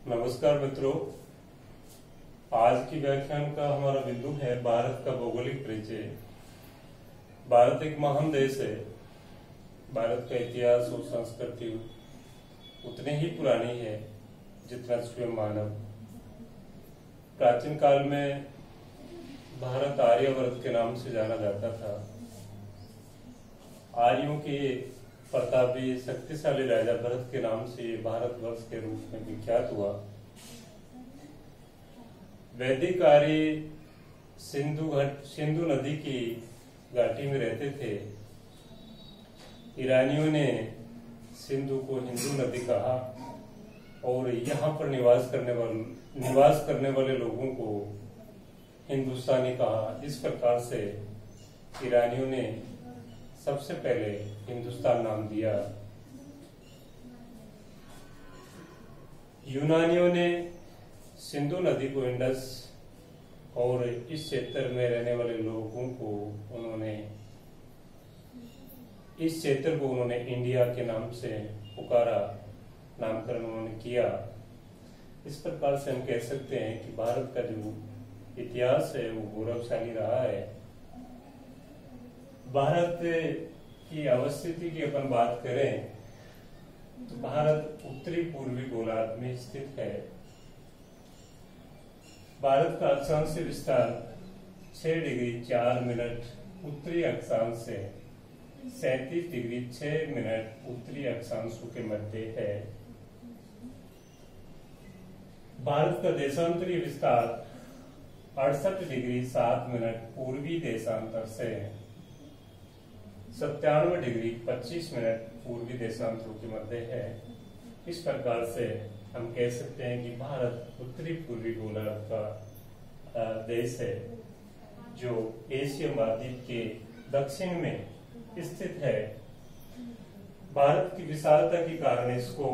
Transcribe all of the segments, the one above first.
नमस्कार मित्रों। आज की व्याख्यान का हमारा बिंदु है भारत का भौगोलिक परिचय। भारत एक महान देश है। भारत का इतिहास और संस्कृति उतनी ही पुरानी है जितना स्वयं मानव। प्राचीन काल में भारत आर्यवर्त के नाम से जाना जाता था। आर्यों के प्रतापी शक्तिशाली राजा भरत के नाम से भारतवर्ष के रूप में विख्यात हुआ। वैदिक आर्य सिंधु नदी की घाटी में रहते थे। ईरानियों ने सिंधु को हिंदू नदी कहा और यहाँ पर निवास करने वाले लोगों को हिंदुस्तानी कहा। इस प्रकार से ईरानियों ने सबसे पहले हिंदुस्तान नाम दिया। यूनानियों ने सिंधु नदी को इंडस और इस क्षेत्र में रहने वाले लोगों को इस क्षेत्र को उन्होंने इंडिया के नाम से पुकारा, नामकरण उन्होंने किया। इस प्रकार से हम कह सकते हैं कि भारत का जो इतिहास है वो गौरवशाली रहा है। भारत की अवस्थिति की अपन बात करें तो भारत उत्तरी पूर्वी गोलार्ध में स्थित है। भारत का अक्षांश विस्तार 6 डिग्री 4 मिनट उत्तरी अक्षांश से 37 डिग्री 6 मिनट उत्तरी अक्षांशों के मध्य है। भारत का देशांतरीय विस्तार 68 डिग्री 7 मिनट पूर्वी देशांतर से 97 डिग्री 25 मिनट पूर्वी देशांतरों के मध्य है। इस प्रकार से हम कह सकते हैं कि भारत उत्तरी पूर्वी गोलार्ध का देश है जो एशिया महाद्वीप के दक्षिण में स्थित है। भारत की विशालता के कारण इसको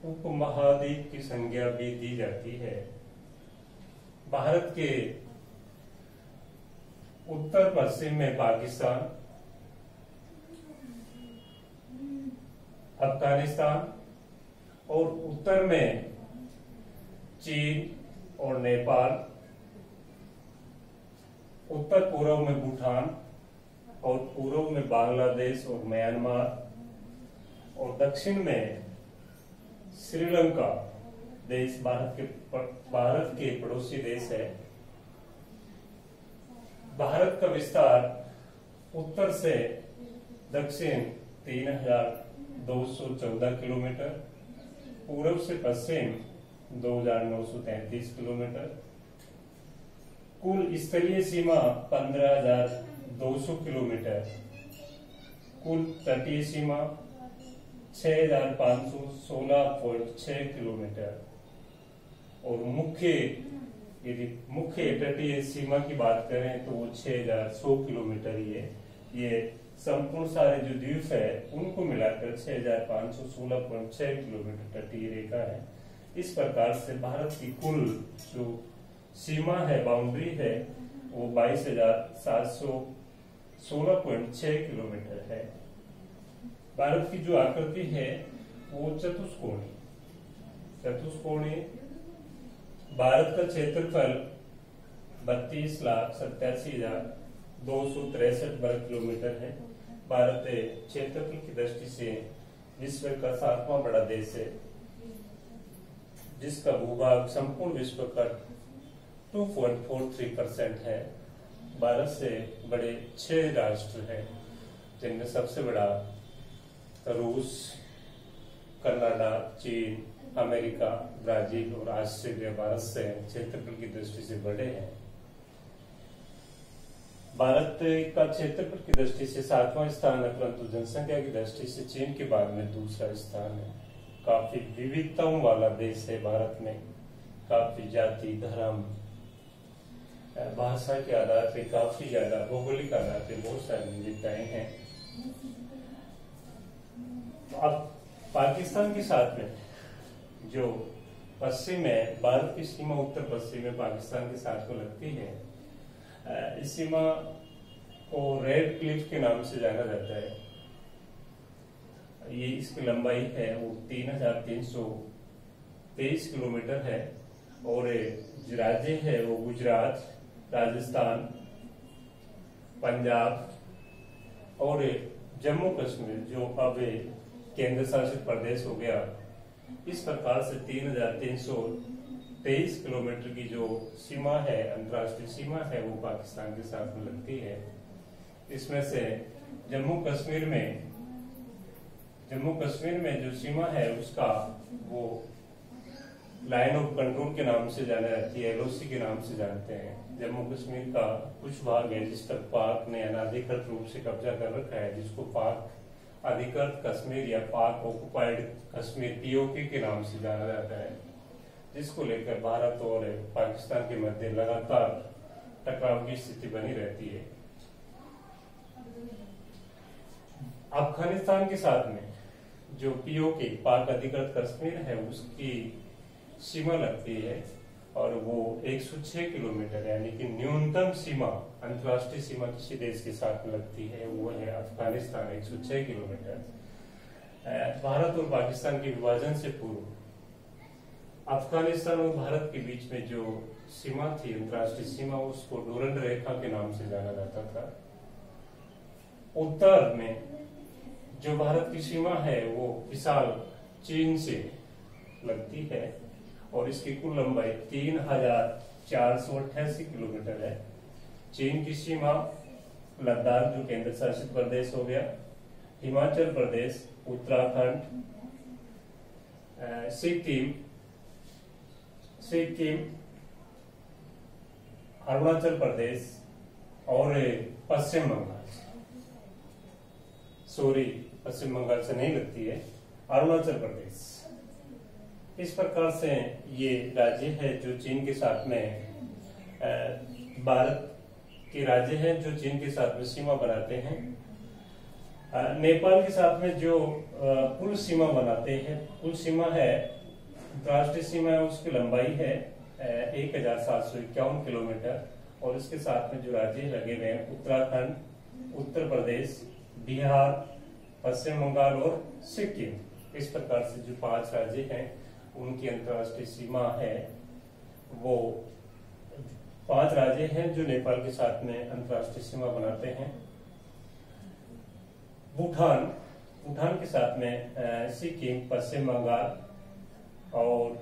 उपमहाद्वीप की संज्ञा भी दी जाती है। भारत के उत्तर पश्चिम में पाकिस्तान, अफगानिस्तान और उत्तर में चीन और नेपाल, उत्तर पूर्व में भूटान और पूर्व में बांग्लादेश और म्यांमार और दक्षिण में श्रीलंका देश भारत के पड़ोसी देश है। भारत का विस्तार उत्तर से दक्षिण 3214 किलोमीटर, पूर्व से पश्चिम 2933 किलोमीटर, कुल स्थलीय सीमा 15200 किलोमीटर, कुल तटीय सीमा 6516.6 किलोमीटर और यदि मुख्य तटीय सीमा की बात करें तो वो 6100 किलोमीटर ही है। ये संपूर्ण सारे जो द्वीप है उनको मिलाकर 6516.6 किलोमीटर तटीय रेखा है। इस प्रकार से भारत की कुल जो सीमा है, बाउंड्री है, वो 22,716.6 किलोमीटर है। भारत की जो आकृति है वो चतुष्कोणीय। भारत का क्षेत्रफल 32,87,263 वर्ग किलोमीटर है। भारत क्षेत्रफल की दृष्टि से विश्व का 7वां बड़ा देश है, जिसका भूभाग संपूर्ण विश्व का 2.43% है। भारत से बड़े 6 राष्ट्र हैं, जिनमें सबसे बड़ा रूस, कनाडा, चीन, अमेरिका, ब्राजील और ऑस्ट्रेलिया भारत से क्षेत्रफल की दृष्टि से बड़े हैं। भारत का क्षेत्रफल की दृष्टि से 7वां स्थान है, परंतु जनसंख्या की दृष्टि से चीन के बाद में दूसरा स्थान है। काफी विविधताओं वाला देश है भारत में। काफी जाति, धर्म, भाषा के आधार पे काफी ज्यादा, भौगोलिक आधार पे बहुत सारी विविधताएं हैं। अब पाकिस्तान के साथ में जो पश्चिम है, भारत की सीमा उत्तर पश्चिम में पाकिस्तान के साथ को लगती है। इस सीमा को रेड क्लिफ के नाम से जाना जाता है। ये इसकी लंबाई है वो 3300 23 किलोमीटर है। और जो राज्य है वो गुजरात, राजस्थान, पंजाब और जम्मू कश्मीर जो अब केंद्र शासित प्रदेश हो गया। इस प्रकार से 3323 किलोमीटर की जो सीमा है, अंतर्राष्ट्रीय सीमा है, वो पाकिस्तान के साथ में लगती है। इसमें से जम्मू कश्मीर में जो सीमा है उसका वो लाइन ऑफ कंट्रोल के नाम से जाना जाती है, LOC के नाम से जानते हैं। जम्मू कश्मीर का कुछ भाग है जिस पर पाक ने अनाधिकृत रूप से कब्जा कर रखा है, जिसको पाक अधिकृत कश्मीर या पाक ऑक्युपाइड कश्मीर POK के नाम से जाना जाता है, जिसको लेकर भारत और पाकिस्तान के मध्य लगातार टकराव की स्थिति बनी रहती है। अफगानिस्तान के साथ में जो POK पाक अधिकृत कश्मीर है उसकी सीमा लगती है और वो 106 किलोमीटर, यानी कि न्यूनतम सीमा, अंतर्राष्ट्रीय सीमा किसी देश के साथ में लगती है वो है अफगानिस्तान, 106 किलोमीटर। भारत और पाकिस्तान के विभाजन से पूर्व अफगानिस्तान और भारत के बीच में जो सीमा थी, अंतर्राष्ट्रीय सीमा, उसको डोरंड रेखा के नाम से जाना जाता था। उत्तर में जो भारत की सीमा है वो विशाल चीन से लगती है और इसकी कुल लंबाई 3488 किलोमीटर है। चीन की सीमा लद्दाख जो केंद्र शासित प्रदेश हो गया, हिमाचल प्रदेश, उत्तराखंड, सिक्किम, अरुणाचल प्रदेश और पश्चिम बंगाल से नहीं लगती है, अरुणाचल प्रदेश। इस प्रकार से ये राज्य है जो चीन के साथ में भारत के राज्य हैं जो चीन के साथ में सीमा बनाते हैं। नेपाल के साथ में जो कुल सीमा बनाते हैं, कुल सीमा है, राष्ट्रीय सीमा है, उसकी लंबाई है 1751 किलोमीटर और इसके साथ में जो राज्य लगे हुए हैं उत्तराखंड, उत्तर प्रदेश, बिहार, पश्चिम बंगाल और सिक्किम। इस प्रकार से जो 5 राज्य हैं उनकी अंतर्राष्ट्रीय सीमा है, वो 5 राज्य हैं जो नेपाल के साथ में अंतर्राष्ट्रीय सीमा बनाते हैं। भूटान के साथ में सिक्किम, पश्चिम बंगाल और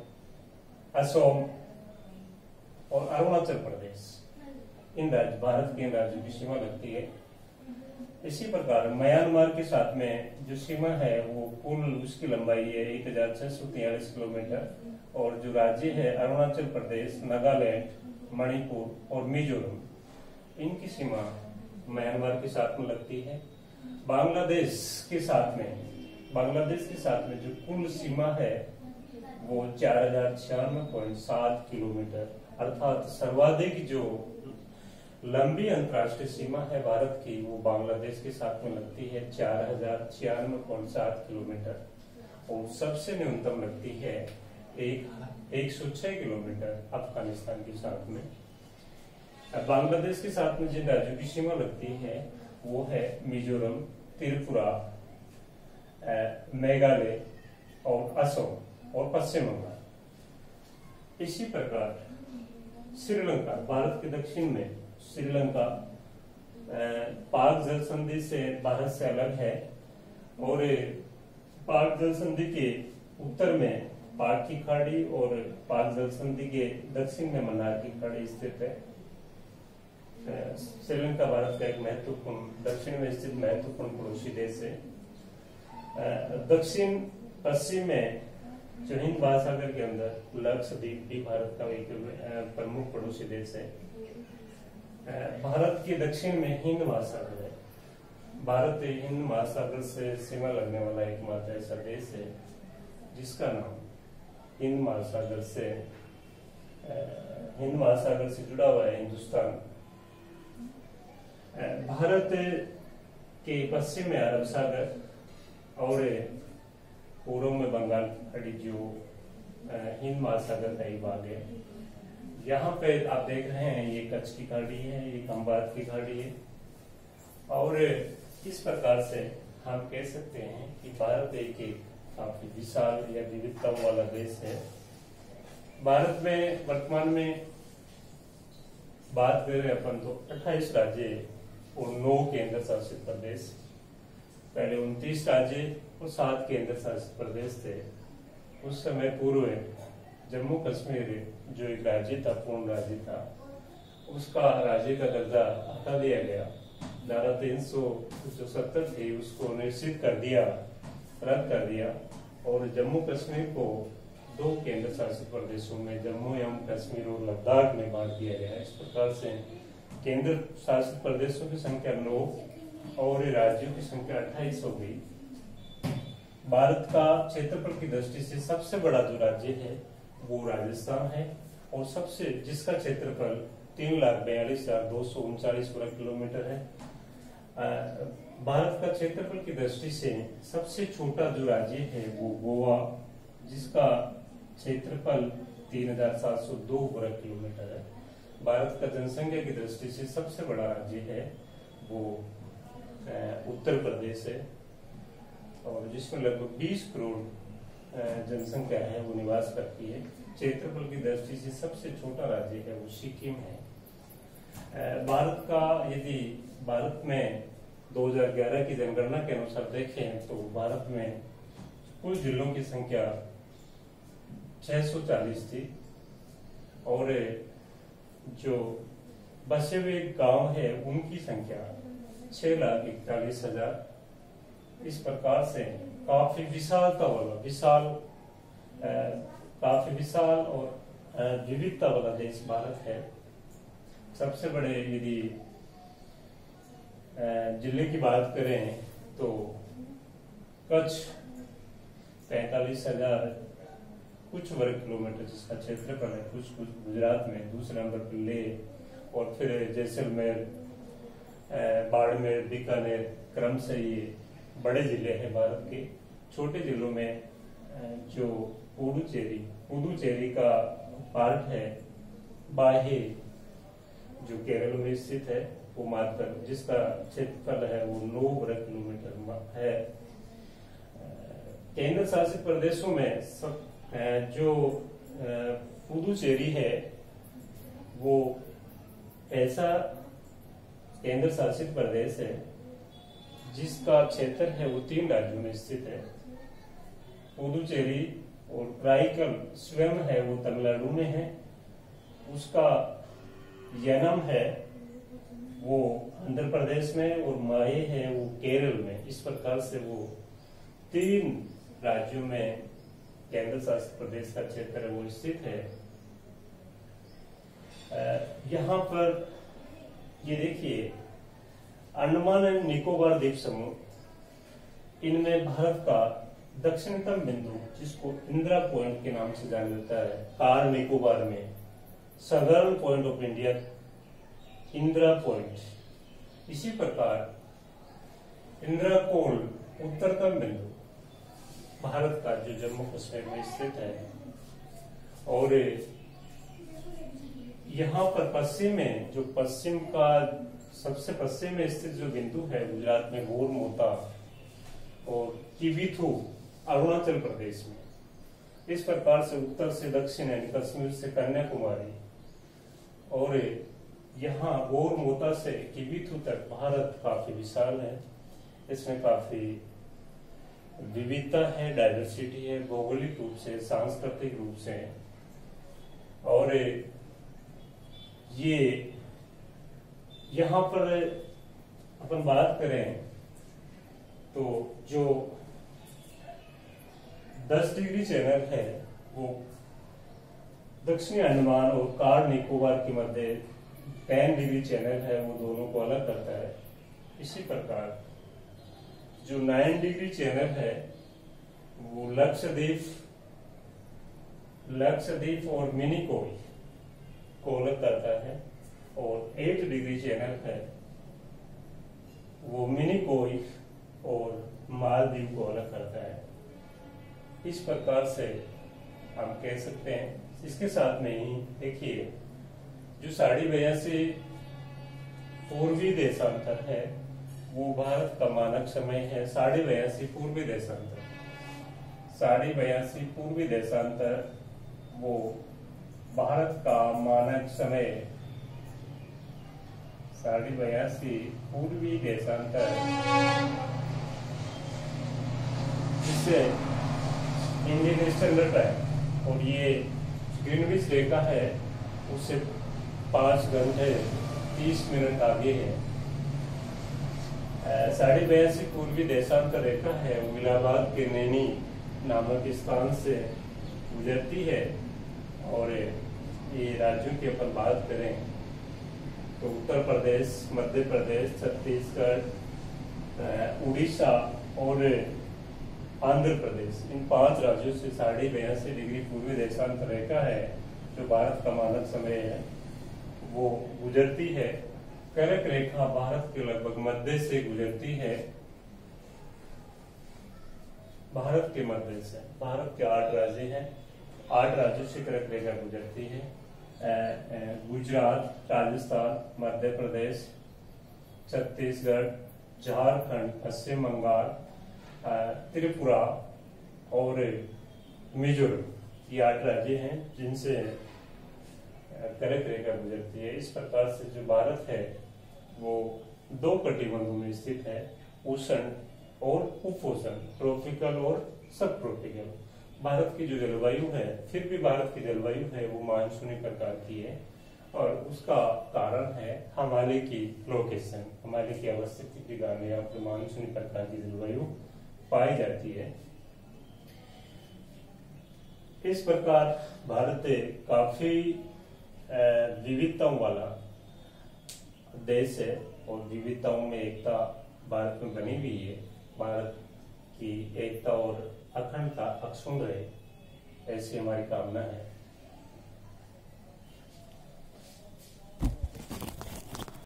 असम और अरुणाचल प्रदेश, इन राज्य भारत के इन राज्यों की सीमा लगती है। इसी प्रकार म्यांमार के साथ में जो सीमा है वो कुल उसकी लंबाई है 1643 किलोमीटर और जो राज्य है अरुणाचल प्रदेश, नागालैंड, मणिपुर और मिजोरम, इनकी सीमा म्यांमार के साथ में लगती है। बांग्लादेश के साथ में जो कुल सीमा है वो 4096.7 किलोमीटर, अर्थात सर्वाधिक जो लंबी अंतर्राष्ट्रीय सीमा है भारत की वो बांग्लादेश के साथ में लगती है 4096.7 किलोमीटर और सबसे न्यूनतम लगती है 106 किलोमीटर अफगानिस्तान के साथ में। बांग्लादेश के साथ में जिन राज्यों की सीमा लगती है वो है मिजोरम, त्रिपुरा, मेघालय और असम और पश्चिम बंगाल। इसी प्रकार श्रीलंका, भारत के दक्षिण में श्रीलंका पाक जल संधि से भारत से अलग है और पाक जल संधि के उत्तर में पाक की खाड़ी और पाक जल संधि के दक्षिण में मन्नार की खाड़ी स्थित है। श्रीलंका भारत का एक महत्वपूर्ण दक्षिण में स्थित महत्वपूर्ण पड़ोसी देश है। दक्षिण पश्चिम में जो हिंद महासागर के अंदर लक्षद्वीप भी भारत का एक प्रमुख पड़ोसी देश है। भारत के दक्षिण में हिंद महासागर है। भारत हिंद महासागर से सीमा लगने वाला एकमात्र ऐसा देश है जिसका नाम हिंद महासागर से जुड़ा हुआ है, हिंदुस्तान। भारत के पश्चिम में अरब सागर और पूर्व में बंगाल की खाड़ी जो हिंद महासागर का ही भाग है। यहाँ पे आप देख रहे हैं ये कच्छ की खाड़ी है, ये खंबात की खाड़ी है और इस प्रकार से हम कह सकते हैं कि भारत एक काफी विशाल या विविधता वाला देश है भारत में वर्तमान में बात करें अपन तो 28 राज्य और 9 केंद्र शासित प्रदेश। पहले 29 राज्य और 7 केंद्र शासित प्रदेश थे। उस समय पूर्व जम्मू कश्मीर जो एक राज्य था, पूर्ण राज्य था, उसका राज्य का दर्जा हटा दिया गया। धारा 370 थी उसको निश्चित कर दिया, रद्द कर दिया और जम्मू कश्मीर को 2 केंद्र शासित प्रदेशों में, जम्मू एवं कश्मीर और लद्दाख में बांट दिया गया। इस प्रकार से केंद्र शासित प्रदेशों की संख्या 9 और राज्यों की संख्या 28 हो गई। भारत का क्षेत्रफल की दृष्टि से सबसे बड़ा जो राज्य है वो राजस्थान है और सबसे जिसका क्षेत्रफल 3,42,239 वर्ग किलोमीटर है। भारत का क्षेत्रफल की दृष्टि से सबसे छोटा जो राज्य है वो गोवा, जिसका क्षेत्रफल 3,702 वर्ग किलोमीटर है। भारत का जनसंख्या की दृष्टि से सबसे बड़ा राज्य है वो उत्तर प्रदेश है और जिसमें लगभग 20 करोड़ जनसंख्या है वो निवास करती है। क्षेत्रफल की दृष्टि से सबसे छोटा राज्य है वो सिक्किम है। भारत का यदि भारत में 2011 की जनगणना के अनुसार देखें तो भारत में कुल जिलों की संख्या 640 थी और जो बसे हुए गांव है उनकी संख्या 6,41,000। इस प्रकार से काफी विशालता वाला काफी विशाल और विविधता वाला देश भारत है। सबसे बड़े यदि जिले की बात करें तो कच्छ 45,000 कुछ वर्ग किलोमीटर जिसका क्षेत्रफल है, कुछ गुजरात में, दूसरे नंबर पर लेह और फिर जैसलमेर, बाड़मेर, बीकानेर, क्रम से ये बड़े जिले हैं भारत के। छोटे जिलों में जो पुडुचेरी का पार्ट है, बाहे जो केरल में स्थित है, वो मात्र जिसका क्षेत्रफल है वो 9 वर्ग किलोमीटर है। केंद्र शासित प्रदेशों में जो पुडुचेरी है वो ऐसा केंद्र शासित प्रदेश है जिसका क्षेत्र है वो 3 राज्यों में स्थित है। पुडुचेरी और कराईकल स्वयं है वो तमिलनाडु में है। उसका यनम है वो आंध्र प्रदेश में और माहे है वो केरल में। इस प्रकार से वो 3 राज्यों में केंद्र शासित प्रदेश का क्षेत्र वो स्थित है। यहाँ पर ये देखिए अंडमान एंड निकोबार द्वीप समूह, इनमें भारत का दक्षिणतम बिंदु जिसको इंदिरा पॉइंट के नाम से जाना जाता है, कार निकोबार में southern point of India Indira point. इसी प्रकार इंदिरा कोल उत्तरतम बिंदु भारत का जो जम्मू कश्मीर में स्थित है और यहाँ पर पश्चिम में जो पश्चिम का सबसे पश्चिम में स्थित जो बिंदु है गुजरात में गोरमोता और किबिथु अरुणाचल प्रदेश में। इस प्रकार से उत्तर से दक्षिण यानी कश्मीर से कन्याकुमारी और यहाँ गोरमोता से किबिथु तक भारत काफी विशाल है। इसमें काफी विविधता है, डाइवर्सिटी है, भौगोलिक रूप से, सांस्कृतिक रूप से। और ये यहाँ पर अपन बात करें तो जो 10 डिग्री चैनल है वो दक्षिणी अंडमान और कार निकोबार के मध्य 10 डिग्री चैनल है वो दोनों को अलग करता है। इसी प्रकार जो 9 डिग्री चैनल है वो लक्षद्वीप और मिनिकॉय को अलग करता है और 8 डिग्री चैनल है वो मिनिकॉय और मालदीव को अलग करता है। इस प्रकार से हम कह सकते हैं। इसके साथ में ही देखिए जो 82.5 पूर्वी देशांतर है वो भारत का मानक समय है 82.5 पूर्वी देशांतर। 82.5 पूर्वी देशांतर वो भारत का मानक समय 82:30 पूर्वी देशांतर, जिससे इंडियन स्टैंडर्ड टाइम, और ये ग्रीनविच रेखा है उससे 5 घंटे 30 मिनट आगे है। 82:30 पूर्वी देशांतर रेखा है वो इलाहाबाद के नैनी नामक स्थान से गुजरती है। और ये राज्यों की अपन बात करें तो उत्तर प्रदेश, मध्य प्रदेश, छत्तीसगढ़, उड़ीसा और आंध्र प्रदेश, इन 5 राज्यों से 82.5 डिग्री पूर्वी देशांतर रेखा है जो भारत का मानक समय है वो गुजरती है। कर्क रेखा भारत के लगभग मध्य से गुजरती है। भारत के मध्य से, भारत के 8 राज्य हैं, 8 राज्यों से कर्क रेखा गुजरती है। गुजरात, राजस्थान, मध्य प्रदेश, छत्तीसगढ़, झारखंड, पश्चिम बंगाल, त्रिपुरा और मिजोरम, ये 8 राज्य हैं जिनसे कर्क रेखा गुजरती है। इस प्रकार से जो भारत है वो 2 कटिबंधों में स्थित है, उष्ण और उपोष्ण, ट्रॉपिकल और सब ट्रॉपिकल। भारत की जो जलवायु है, फिर भी भारत की जलवायु है वो मानसूनी प्रकार की है, और उसका कारण है हिमालय की लोकेशन, हिमालय की अवस्थिति के कारण यहाँ पर मानसूनी प्रकार की जलवायु पाई जाती है। इस प्रकार भारत काफी विविधताओं वाला देश है, और विविधताओं में एकता भारत में बनी हुई है। भारत की एकता और अखंडता अक्षुण्ण रहे, ऐसी हमारी कामना है।